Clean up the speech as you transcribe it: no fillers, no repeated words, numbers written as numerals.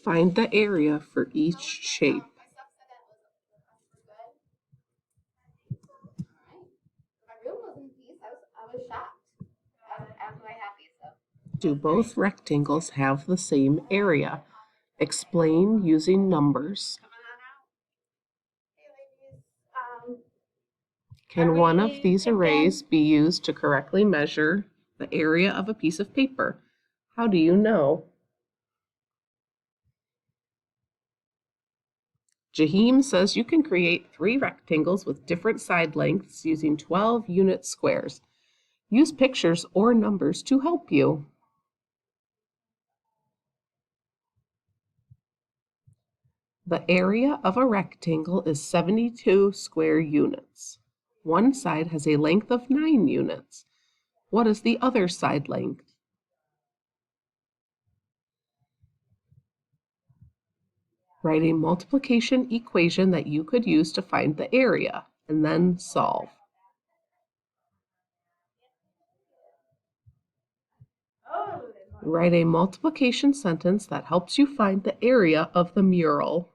Find the area for each shape. Do both rectangles have the same area? Explain using numbers. Can one of these arrays be used to correctly measure the area of a piece of paper? How do you know? Jahim says you can create 3 rectangles with different side lengths using 12 unit squares. Use pictures or numbers to help you. The area of a rectangle is 72 square units. One side has a length of 9 units. What is the other side length? Write a multiplication equation that you could use to find the area, and then solve. Write a multiplication sentence that helps you find the area of the mural.